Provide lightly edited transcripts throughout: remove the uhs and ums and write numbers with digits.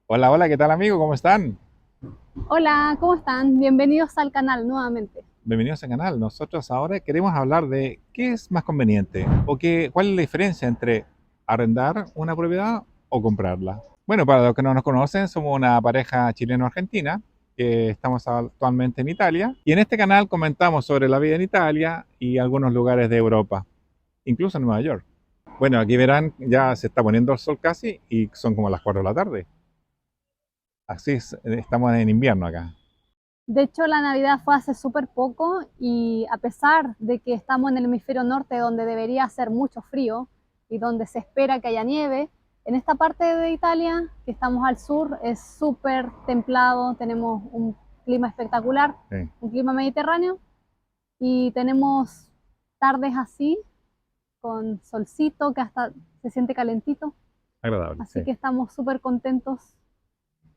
Hola, hola, ¿qué tal amigo? ¿Cómo están? Hola, ¿cómo están? Bienvenidos al canal nuevamente. Bienvenidos al canal. Nosotros ahora queremos hablar de qué es más conveniente o cuál es la diferencia entre arrendar una propiedad o comprarla. Bueno, para los que no nos conocen, somos una pareja chileno-argentina que estamos actualmente en Italia y en este canal comentamos sobre la vida en Italia y algunos lugares de Europa, incluso en Nueva York. Bueno, aquí verán, ya se está poniendo el sol casi y son como las 4 de la tarde. Así es, estamos en invierno acá. De hecho, la Navidad fue hace súper poco y a pesar de que estamos en el hemisferio norte donde debería hacer mucho frío y donde se espera que haya nieve, en esta parte de Italia, que estamos al sur, es súper templado, tenemos un clima espectacular, Sí, un clima mediterráneo y tenemos tardes así, con solcito, que hasta se siente calentito, agradable, así sí. que estamos súper contentos.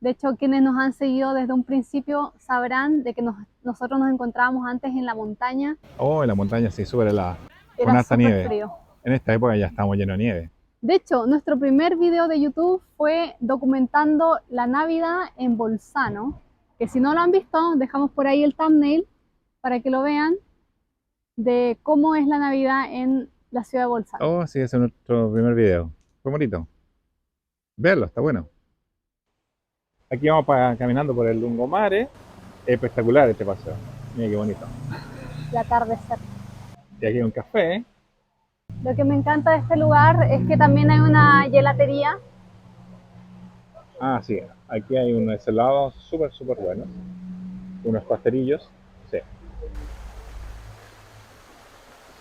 De hecho, quienes nos han seguido desde un principio sabrán de que nosotros nos encontrábamos antes en la montaña, Oh, en la montaña sí, súper helada, con era harta súper nieve. frío. En esta época ya estamos llenos de nieve. De hecho, nuestro primer video de YouTube fue documentando la Navidad en Bolzano, que si no lo han visto, dejamos por ahí el thumbnail para que lo vean de cómo es la Navidad en la ciudad de Bolzano. Oh, sí, ese es nuestro primer video. Fue bonito. Verlo, está bueno. Aquí vamos caminando por el Lungomare. Espectacular este paseo. Mira qué bonito. El atardecer. Y aquí hay un café. Lo que me encanta de este lugar es que también hay una gelatería. Ah, sí, aquí hay unos helados súper, súper buenos. Unos pasterillos. Sí,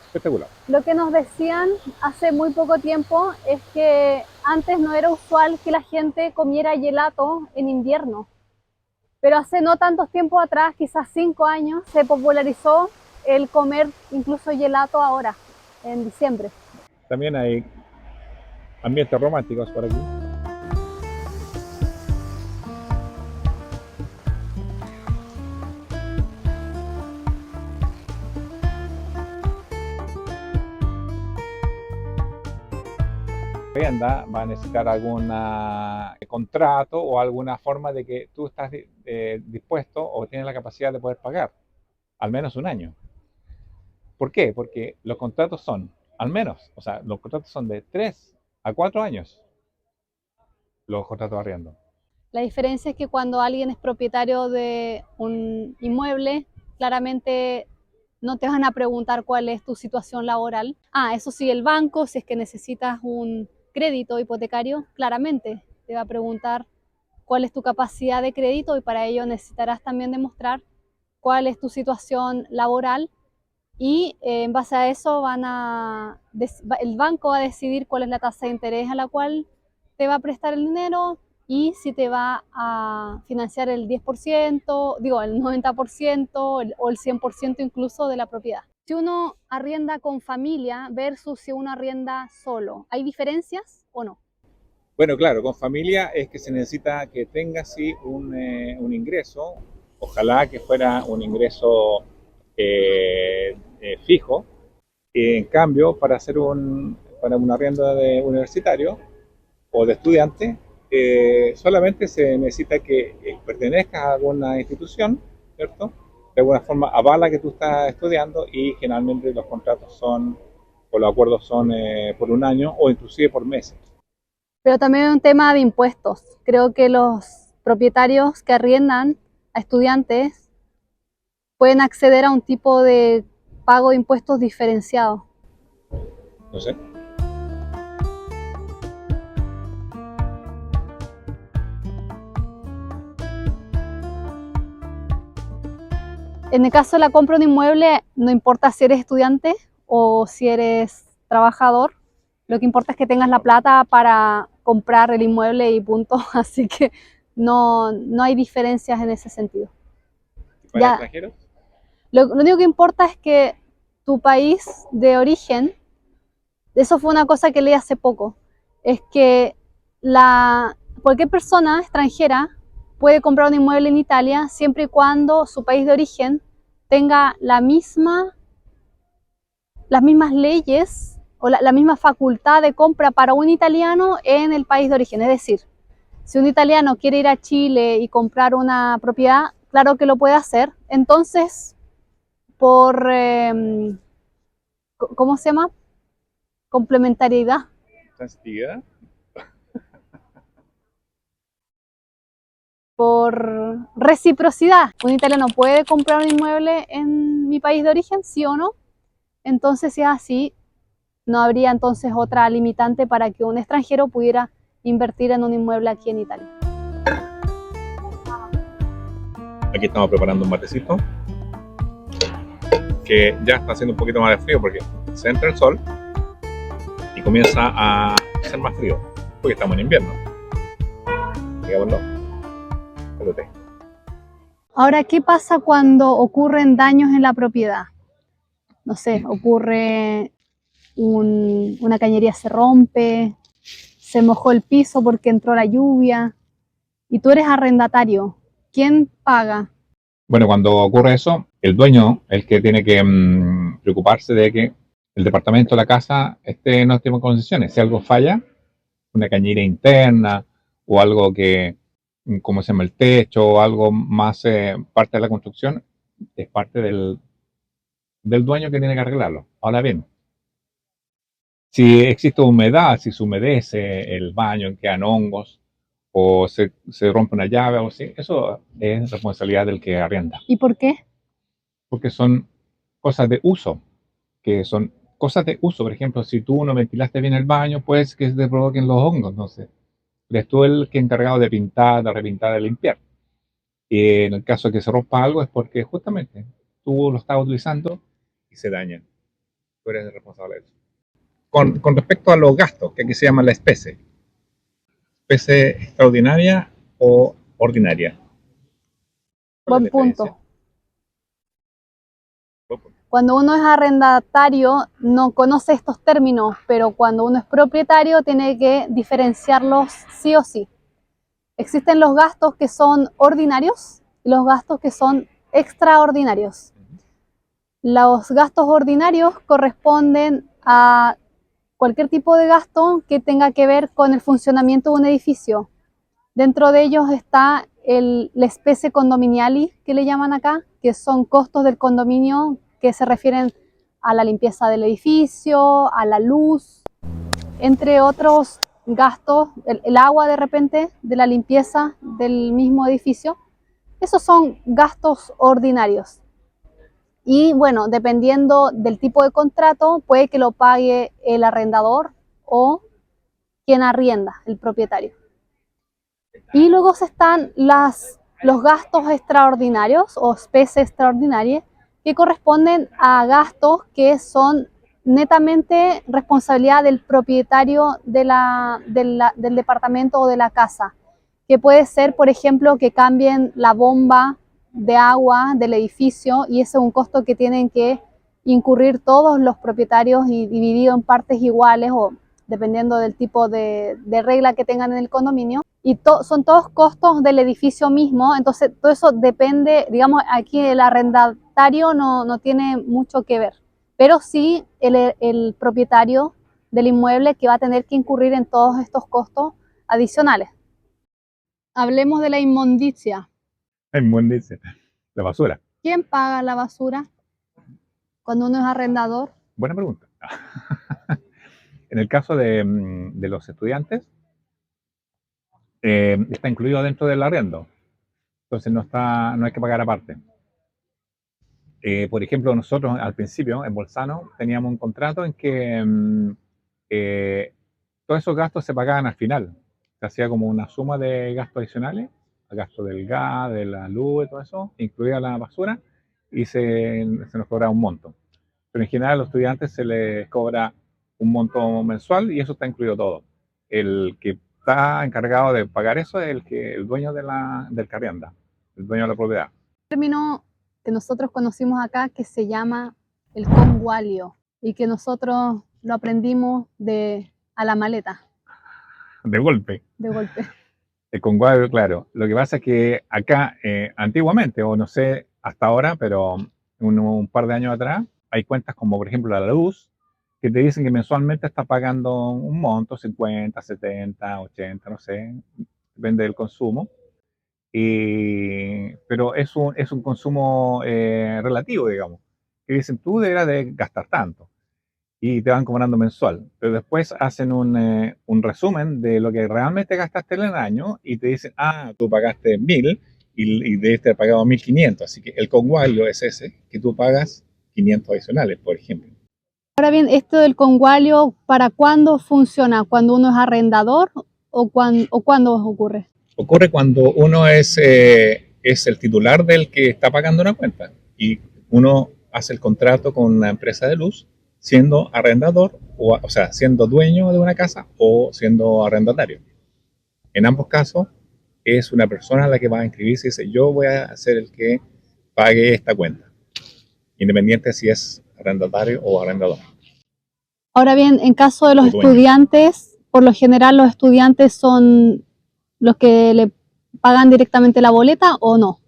espectacular. Lo que nos decían hace muy poco tiempo es que antes no era usual que la gente comiera gelato en invierno, pero hace no tantos tiempos atrás, quizás 5 años, se popularizó el comer incluso gelato ahora, en diciembre. También hay ambientes románticos por aquí. Vivienda va a necesitar algún contrato o alguna forma de que tú estás dispuesto o tienes la capacidad de poder pagar al menos un año. ¿Por qué? Porque los contratos son, al menos, o sea, los contratos son de 3 a 4 años, los contratos de arriendo. La diferencia es que cuando alguien es propietario de un inmueble, claramente no te van a preguntar cuál es tu situación laboral. Ah, eso sí, el banco, si es que necesitas un crédito hipotecario, claramente te va a preguntar cuál es tu capacidad de crédito y para ello necesitarás también demostrar cuál es tu situación laboral y en base a eso el banco va a decidir cuál es la tasa de interés a la cual te va a prestar el dinero y si te va a financiar el 10%, digo, el 90% o el 100% incluso de la propiedad. Si uno arrienda con familia versus si uno arrienda solo, ¿hay diferencias o no? Bueno, claro, con familia es que se necesita que tenga sí un ingreso, ojalá que fuera un ingreso fijo. En cambio, para un arriendo de universitario o de estudiante, solamente se necesita que pertenezcas a alguna institución, ¿cierto? De alguna forma avala que tú estás estudiando y generalmente los contratos son, o los acuerdos son por un año o inclusive por meses. Pero también hay un tema de impuestos. Creo que los propietarios que arriendan a estudiantes pueden acceder a un tipo de pago de impuestos diferenciado. No sé. En el caso de la compra de un inmueble, no importa si eres estudiante o si eres trabajador, lo que importa es que tengas la plata para comprar el inmueble y punto. Así que no hay diferencias en ese sentido. ¿Para Ya, extranjeros? lo único que importa es que tu país de origen, eso fue una cosa que leí hace poco, es que cualquier persona extranjera puede comprar un inmueble en Italia siempre y cuando su país de origen tenga las mismas leyes o la misma facultad de compra para un italiano en el país de origen. Es decir, Si un italiano quiere ir a Chile y comprar una propiedad, claro que lo puede hacer. Entonces, por, ¿cómo se llama? Complementariedad. ¿Transitividad? Por reciprocidad. Un italiano puede comprar un inmueble en mi país de origen, sí o no. Entonces, si es así, no habría entonces otra limitante para que un extranjero pudiera invertir en un inmueble aquí en Italia. Aquí estamos preparando un matecito que ya está haciendo un poquito más de frío porque se entra el sol y comienza a hacer más frío porque estamos en invierno. Digámoslo. Salute. Ahora, ¿qué pasa cuando ocurren daños en la propiedad? No sé, ocurre una cañería se rompe, se mojó el piso porque entró la lluvia y tú eres arrendatario. ¿Quién paga? Bueno, cuando ocurre eso, el dueño es el que tiene que preocuparse de que el departamento, la casa, esté en óptimas condiciones. Si algo falla, una cañería interna o algo que, como se llama, el techo o algo más parte de la construcción, es parte del dueño que tiene que arreglarlo. Ahora bien, si existe humedad, si se humedece el baño, quedan hongos o se rompe una llave o algo así, eso es responsabilidad del que arrienda. ¿Y por qué? Porque son cosas de uso, que son cosas de uso. Por ejemplo, si tú no ventilaste bien el baño, pues que te provoquen los hongos, no sé. Eres tú el que encargado de pintar, de repintar, de limpiar. Y en el caso de que se rompa algo es porque justamente tú lo estás utilizando y se daña. Tú eres el responsable de eso. Con respecto a los gastos, que aquí se llama la especie extraordinaria o ordinaria. ¿Cuál es la Buen diferencia? punto. Cuando uno es arrendatario no conoce estos términos, pero cuando uno es propietario tiene que diferenciarlos sí o sí. Existen los gastos que son ordinarios y los gastos que son extraordinarios. Los gastos ordinarios corresponden a cualquier tipo de gasto que tenga que ver con el funcionamiento de un edificio. Dentro de ellos está la especie condominiali, que le llaman acá, que son costos del condominio que se refieren a la limpieza del edificio, a la luz, entre otros gastos, el agua de repente, de la limpieza del mismo edificio. Esos son gastos ordinarios. Y bueno, dependiendo del tipo de contrato, puede que lo pague el arrendador o quien arrienda, el propietario. Y luego están los gastos extraordinarios o spese extraordinarias que corresponden a gastos que son netamente responsabilidad del propietario del departamento o de la casa, que puede ser, por ejemplo, que cambien la bomba de agua del edificio y ese es un costo que tienen que incurrir todos los propietarios y dividido en partes iguales o dependiendo del tipo de regla que tengan en el condominio. Y son todos costos del edificio mismo, entonces todo eso depende, digamos, aquí el arrendatario no tiene mucho que ver, pero sí el propietario del inmueble que va a tener que incurrir en todos estos costos adicionales. Hablemos de la inmundicia. Inmundicia. La basura. ¿Quién paga la basura cuando uno es arrendador? Buena pregunta. En el caso de los estudiantes, está incluido dentro del arriendo. Entonces no hay que pagar aparte. Por ejemplo, nosotros al principio en Bolzano teníamos un contrato en que todos esos gastos se pagaban al final. Se hacía como una suma de gastos adicionales, el gasto del gas, de la luz y todo eso, incluía la basura y se nos cobraba un monto. Pero en general a los estudiantes se les cobra un monto mensual y eso está incluido todo. El que está encargado de pagar eso es el dueño del carrienda, el dueño de la propiedad. Término que nosotros conocimos acá que se llama el congualio y que nosotros lo aprendimos a la maleta, De golpe. de golpe. El conguaglio, claro. Lo que pasa es que acá, antiguamente, o no sé hasta ahora, pero un par de años atrás, hay cuentas como, por ejemplo, la luz, que te dicen que mensualmente estás pagando un monto, 50, 70, 80, no sé, depende del consumo. Pero es un consumo relativo, digamos. Que dicen, tú deberás de gastar tanto y te van cobrando mensual. Pero después hacen un resumen de lo que realmente gastaste en el año y te dicen, ah, tú pagaste 1000 y debes haber pagado 1500. Así que el conguaglio es ese, que tú pagas 500 adicionales, por ejemplo. Ahora bien, esto del conguaglio, ¿para cuándo funciona? ¿Cuando uno es arrendador o cuándo ocurre? Ocurre cuando uno es el titular del que está pagando una cuenta y uno hace el contrato con una empresa de luz siendo arrendador, o sea, siendo dueño de una casa o siendo arrendatario. En ambos casos es una persona la que va a inscribirse y dice, yo voy a ser el que pague esta cuenta, independiente si es arrendatario o arrendador. Ahora bien, en caso de los O dueño. estudiantes, por lo general los estudiantes son los que le pagan directamente la boleta o no.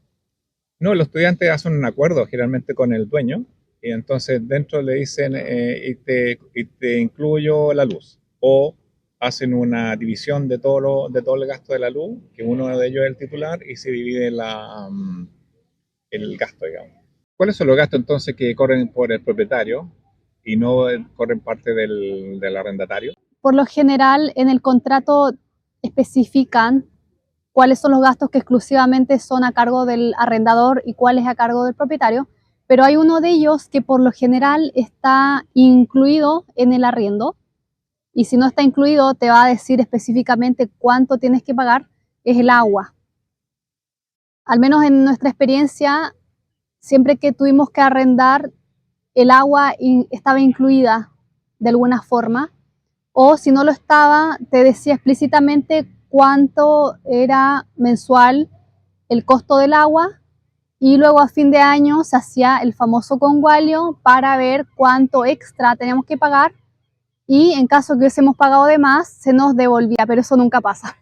No, los estudiantes hacen un acuerdo generalmente con el dueño y entonces dentro le dicen y te incluyo la luz o hacen una división de todo el gasto de la luz, que uno de ellos es el titular y se divide el gasto, digamos. ¿Cuáles son los gastos entonces que corren por el propietario y no corren parte del arrendatario? Por lo general, en el contrato especifican cuáles son los gastos que exclusivamente son a cargo del arrendador y cuáles a cargo del propietario, pero hay uno de ellos que por lo general está incluido en el arriendo y si no está incluido te va a decir específicamente cuánto tienes que pagar, es el agua. Al menos en nuestra experiencia, siempre que tuvimos que arrendar, el agua estaba incluida de alguna forma, o si no lo estaba, te decía explícitamente cuánto era mensual el costo del agua y luego a fin de año se hacía el famoso conguaglio para ver cuánto extra teníamos que pagar y en caso que hubiésemos pagado de más se nos devolvía, pero eso nunca pasa.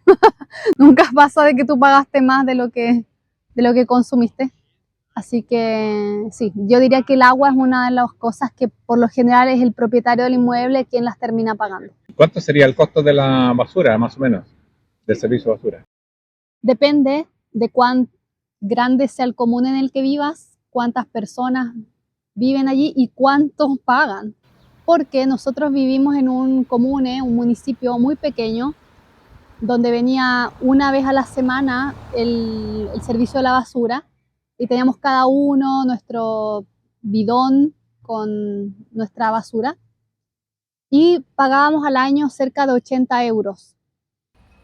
Nunca pasa de que tú pagaste más de lo que consumiste. Así que sí, yo diría que el agua es una de las cosas que por lo general es el propietario del inmueble quien las termina pagando. ¿Cuánto sería el costo de la basura, más o menos, del servicio de basura? Depende de cuán grande sea el común en el que vivas, cuántas personas viven allí y cuántos pagan. Porque nosotros vivimos en un comune, un municipio muy pequeño, donde venía una vez a la semana el servicio de la basura y teníamos cada uno nuestro bidón con nuestra basura y pagábamos al año cerca de 80 euros.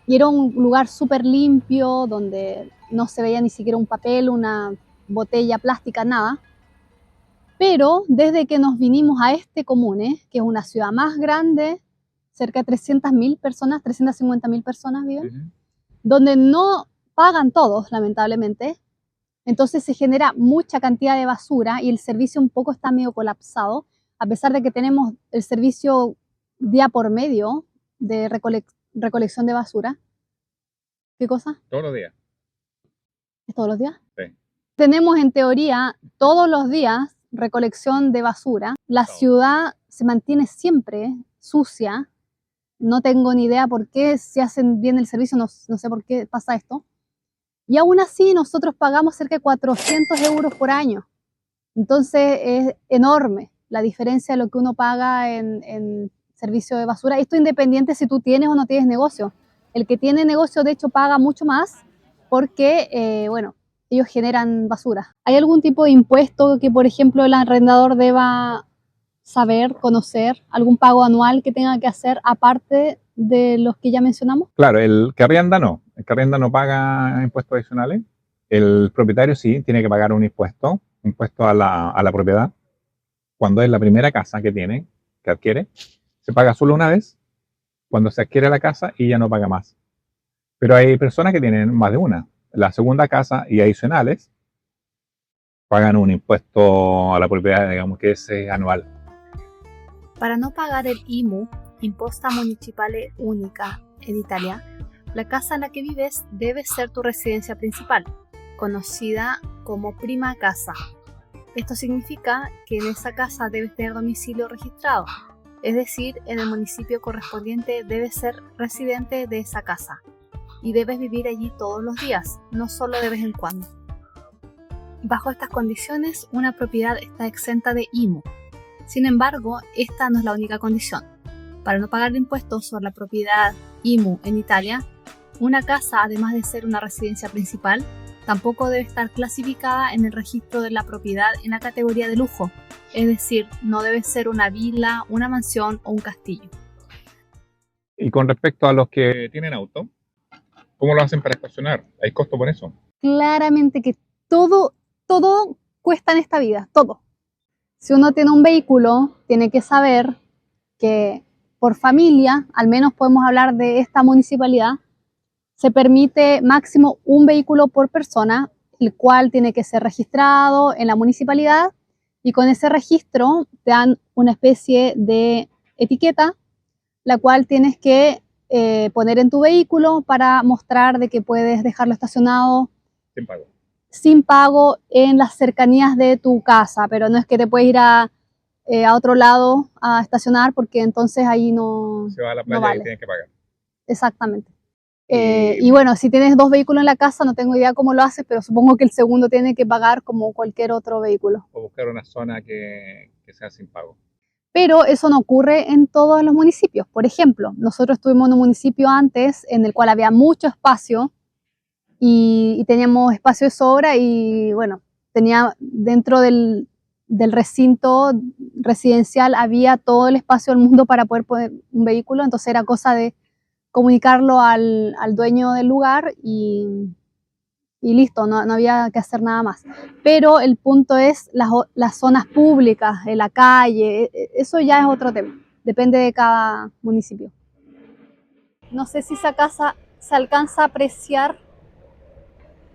Y era un lugar súper limpio, donde no se veía ni siquiera un papel, una botella plástica, nada. Pero desde que nos vinimos a este comune, que es una ciudad más grande, cerca de 300.000 personas, 350.000 personas viven, donde no pagan todos, lamentablemente. Entonces se genera mucha cantidad de basura y el servicio un poco está medio colapsado, a pesar de que tenemos el servicio día por medio de recolección de basura. ¿Qué cosa? Todos los días. ¿Es todos los días? Sí. Tenemos en teoría todos los días recolección de basura. La ciudad se mantiene siempre sucia. No tengo ni idea por qué, si hacen bien el servicio, no sé por qué pasa esto. Y aún así nosotros pagamos cerca de 400 euros por año. Entonces es enorme la diferencia de lo que uno paga en servicio de basura. Esto independiente si tú tienes o no tienes negocio. El que tiene negocio de hecho paga mucho más porque, bueno, ellos generan basura. ¿Hay algún tipo de impuesto que, por ejemplo, el arrendador deba saber, conocer, algún pago anual que tenga que hacer aparte de los que ya mencionamos? Claro, el que arrienda no. El que arrienda no paga impuestos adicionales. El propietario sí tiene que pagar un impuesto a la propiedad. Cuando es la primera casa que tiene, que adquiere, se paga solo una vez cuando se adquiere la casa y ya no paga más. Pero hay personas que tienen más de una. La segunda casa y adicionales pagan un impuesto a la propiedad, digamos que es anual. Para no pagar el IMU, Imposta Municipale Unica en Italia, la casa en la que vives debe ser tu residencia principal, conocida como prima casa. Esto significa que en esa casa debes tener domicilio registrado, es decir, en el municipio correspondiente debes ser residente de esa casa. y debes vivir allí todos los días, no solo de vez en cuando. Bajo estas condiciones, una propiedad está exenta de IMU. Sin embargo, esta no es la única condición. Para no pagar impuestos sobre la propiedad IMU en Italia, una casa, además de ser una residencia principal, tampoco debe estar clasificada en el registro de la propiedad en la categoría de lujo, es decir, no debe ser una villa, una mansión o un castillo. Y con respecto a los que tienen auto, ¿cómo lo hacen para estacionar? ¿Hay costo por eso? Claramente que todo cuesta en esta vida, todo. Si uno tiene un vehículo, tiene que saber que por familia, al menos podemos hablar de esta municipalidad, se permite máximo un vehículo por persona, el cual tiene que ser registrado en la municipalidad y con ese registro te dan una especie de etiqueta, la cual tienes que poner en tu vehículo para mostrar de que puedes dejarlo estacionado sin pago en las cercanías de tu casa, pero no es que te puedes ir a otro lado a estacionar porque entonces ahí no se va a la playa, no vale. Y tienes que pagar. Exactamente. Y bueno, si tienes dos vehículos en la casa, no tengo idea cómo lo haces, pero supongo que el segundo tiene que pagar como cualquier otro vehículo. O buscar una zona que sea sin pago. Pero eso no ocurre en todos los municipios. Por ejemplo, nosotros estuvimos en un municipio antes en el cual había mucho espacio y teníamos espacio de sobra y bueno, tenía dentro del recinto residencial había todo el espacio del mundo para poder poner un vehículo, entonces era cosa de comunicarlo al dueño del lugar y listo, no había que hacer nada más. Pero el punto es las zonas públicas, en la calle, eso ya es otro tema, depende de cada municipio. No sé si se alcanza a apreciar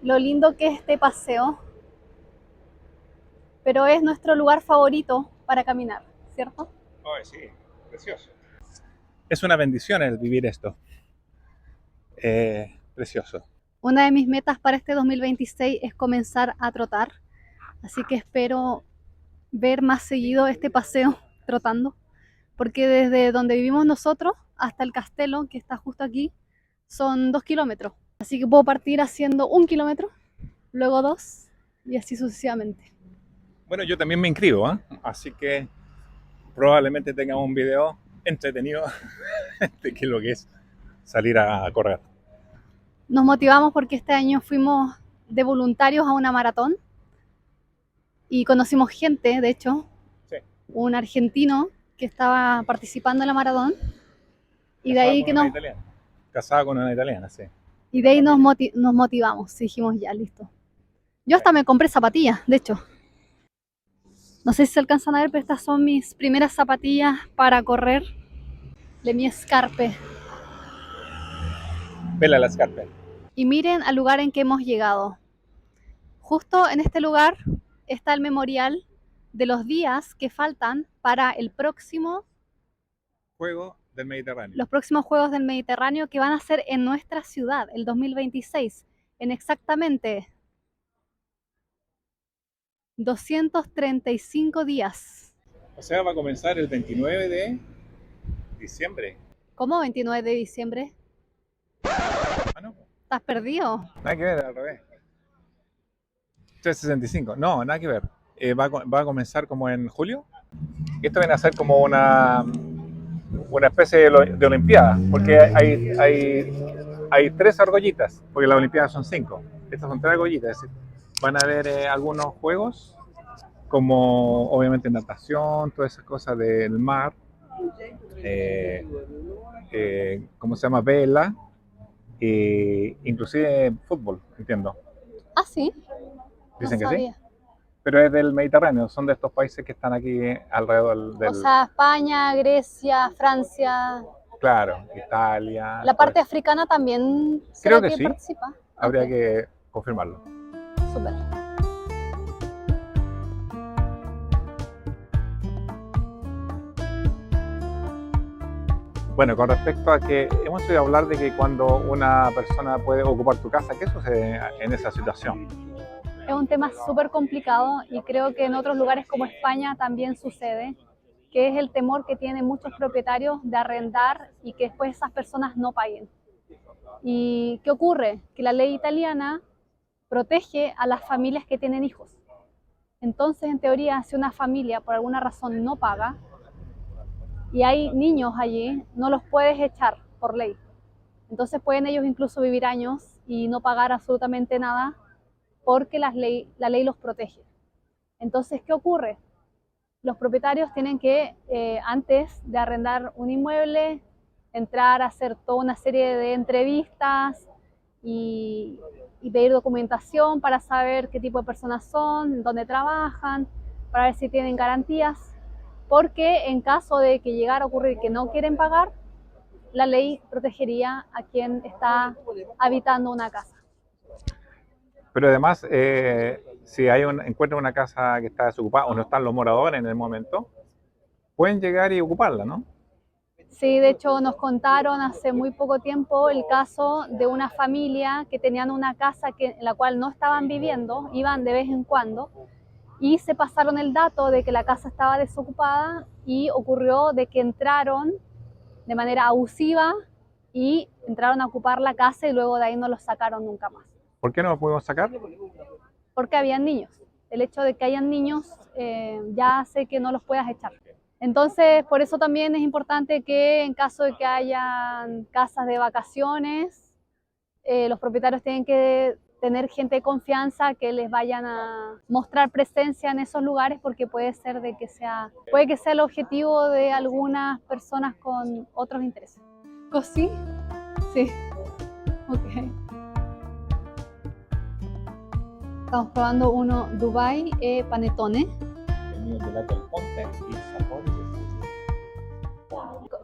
lo lindo que es este paseo, pero es nuestro lugar favorito para caminar, ¿cierto? Oh, sí, precioso. Es una bendición el vivir esto. Precioso. Una de mis metas para este 2026 es comenzar a trotar, así que espero ver más seguido este paseo trotando, porque desde donde vivimos nosotros hasta el castelo, que está justo aquí, son 2 kilómetros. Así que puedo partir haciendo 1 kilómetro, luego 2 y así sucesivamente. Bueno, yo también me inscribo, ¿eh? Así que probablemente tengamos un video entretenido de qué es lo que es salir a correr. Nos motivamos porque este año fuimos de voluntarios a una maratón y conocimos gente, de hecho, Sí. un argentino que estaba participando en la maratón y de Casada ahí con que una nos... italiana. Casada con una italiana, sí. Y de ahí nos motivamos, dijimos ya, listo. Yo hasta me compré zapatillas, de hecho. No sé si se alcanzan a ver, pero estas son mis primeras zapatillas para correr de mi Scarpe. Vela la Scarpe. Y miren al lugar en que hemos llegado. Justo en este lugar está el memorial de los días que faltan para el próximo Juego del Mediterráneo. Los próximos Juegos del Mediterráneo que van a ser en nuestra ciudad, el 2026, en exactamente 235 días. O sea, va a comenzar el 29 de diciembre. ¿Cómo 29 de diciembre? Ah, no. ¿Estás perdido? Nada que ver, al revés. 365. No, nada que ver. Va a comenzar como en julio. Esto viene a ser como una especie de olimpiada, porque hay 3 argollitas, porque las olimpiadas son 5. Estas son 3 argollitas, es decir, van a haber algunos juegos, como obviamente natación, todas esas cosas del mar, ¿cómo se llama? Vela, inclusive fútbol, entiendo. Ah, sí. Dicen no que sabía. sí. Pero es del Mediterráneo, son de estos países que están aquí alrededor del... O sea, España, Grecia, Francia. Claro, Italia. La parte africana también Creo será que sí. participa. Habría Ok, que confirmarlo. súper. Bueno, con respecto a que hemos oído hablar de que cuando una persona puede ocupar tu casa, ¿qué sucede en esa situación? Es un tema súper complicado y creo que en otros lugares como España también sucede, que es el temor que tienen muchos propietarios de arrendar y que después esas personas no paguen. ¿Y qué ocurre? Que la ley italiana protege a las familias que tienen hijos. Entonces, en teoría, si una familia por alguna razón no paga y hay niños allí, no los puedes echar por ley. Entonces pueden ellos incluso vivir años y no pagar absolutamente nada porque la ley los protege. Entonces, ¿qué ocurre? Los propietarios tienen que, antes de arrendar un inmueble, entrar a hacer toda una serie de entrevistas y pedir documentación para saber qué tipo de personas son, dónde trabajan, para ver si tienen garantías, porque en caso de que llegara a ocurrir que no quieren pagar, la ley protegería a quien está habitando una casa. Pero además, si encuentran una casa que está desocupada o no están los moradores en el momento, pueden llegar y ocuparla, ¿no? Sí, de hecho nos contaron hace muy poco tiempo el caso de una familia que tenían una casa en la cual no estaban viviendo, iban de vez en cuando, y se pasaron el dato de que la casa estaba desocupada y ocurrió de que entraron de manera abusiva y entraron a ocupar la casa y luego de ahí no los sacaron nunca más. ¿Por qué no lo pudimos sacar? Porque habían niños. El hecho de que hayan niños ya hace que no los puedas echar. Entonces, por eso también es importante que en caso de que hayan casas de vacaciones, los propietarios tienen que tener gente de confianza que les vayan a mostrar presencia en esos lugares, porque puede que sea el objetivo de algunas personas con otros intereses. ¿Così? Sí. Ok. Estamos probando uno Dubai e Panettone.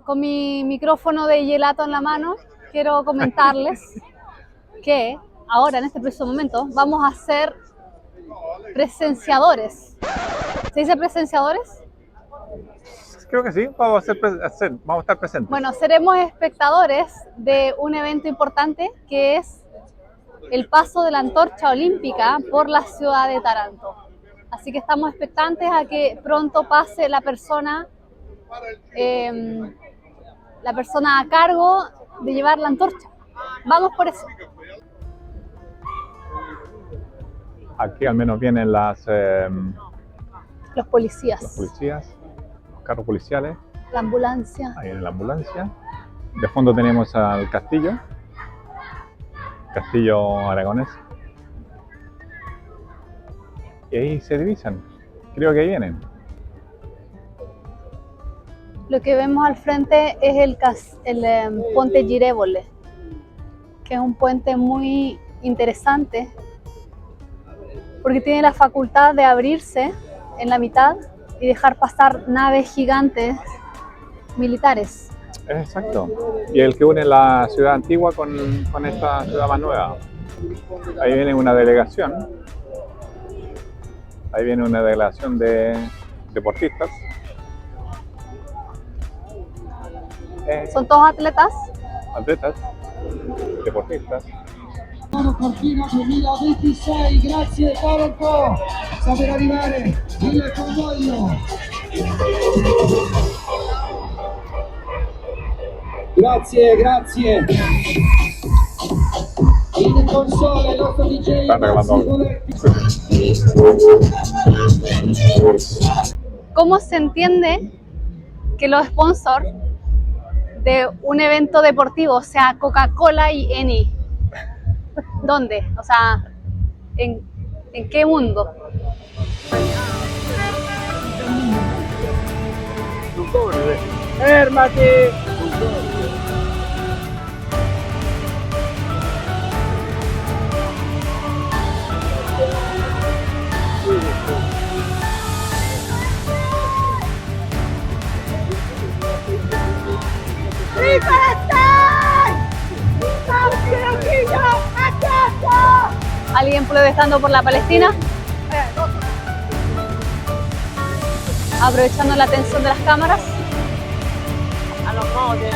Con mi micrófono de gelato en la mano, quiero comentarles que ahora, en este preciso momento, vamos a ser presenciadores. ¿Se dice presenciadores? Creo que sí, vamos a estar presentes. Bueno, seremos espectadores de un evento importante que es el paso de la antorcha olímpica por la ciudad de Taranto. Así que estamos expectantes a que pronto pase la persona a cargo de llevar la antorcha. Vamos por eso. Aquí al menos vienen los policías. Los carros policiales. La ambulancia. Ahí viene la ambulancia. De fondo tenemos al castillo aragonés. Y ahí se divisan. Creo que ahí vienen. Lo que vemos al frente es el puente Girevole, que es un puente muy interesante porque tiene la facultad de abrirse en la mitad y dejar pasar naves gigantes militares. Exacto. Y el que une la ciudad antigua con esta ciudad más nueva. Ahí viene una delegación. Ahí viene una delegación de deportistas. ¿Son todos atletas? Atletas, deportistas. Cortina 2026, grazie Taranto, sta per arrivare il convoglio. Grazie. Il console, il nostro DJ ¿Cómo se entiende que los sponsors de un evento deportivo sea Coca-Cola y Eni? ¿Dónde? O sea, ¿en qué mundo? Fermati! ¿Alguien protestando por la Palestina? Aprovechando la atención de las cámaras. A los modos de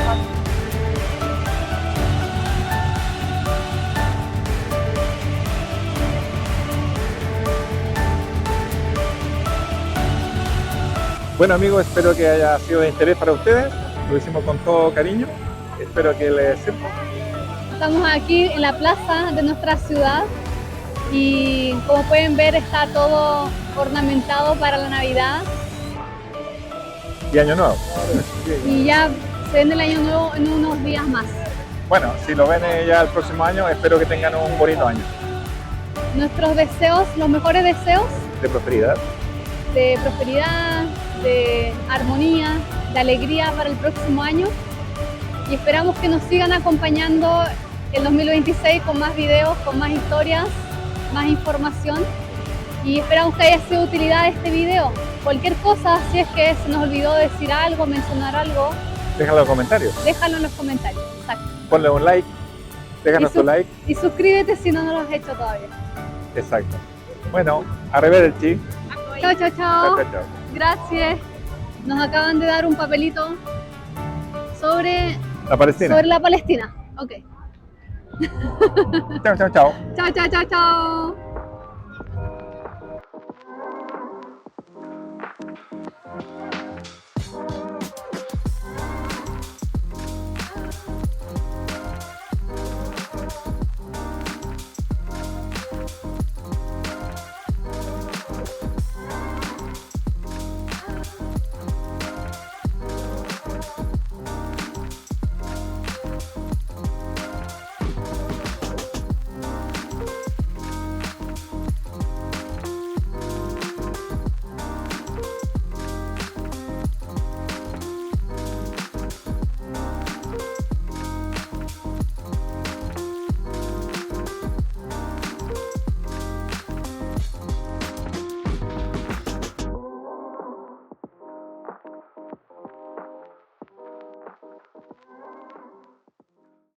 Bueno amigos, espero que haya sido de interés para ustedes. Lo hicimos con todo cariño. Espero que les sirva. Estamos aquí en la plaza de nuestra ciudad y como pueden ver está todo ornamentado para la Navidad Y Año Nuevo. y ya se viene el año nuevo en unos días más. Bueno, si lo ven ya el próximo año, espero que tengan un bonito año Nuestros deseos, los mejores deseos de prosperidad. de prosperidad, de armonía, de alegría para el próximo año y esperamos que nos sigan acompañando el 2026 con más videos, con más historias, más información y esperamos que haya sido de utilidad este video. Cualquier cosa, si es que se nos olvidó decir algo, mencionar algo, Déjalo en los comentarios. déjalo en los comentarios. Exacto. Ponle un like, déjanos tu like. Y suscríbete si no lo has hecho todavía. Exacto. Bueno, arrivederci. Chao, chao, Chao, chao. chao, chao. Gracias. Nos acaban de dar un papelito sobre La Palestina. la Palestina. Ok. Chao, chao, chao. Chao, chao, chao, chao.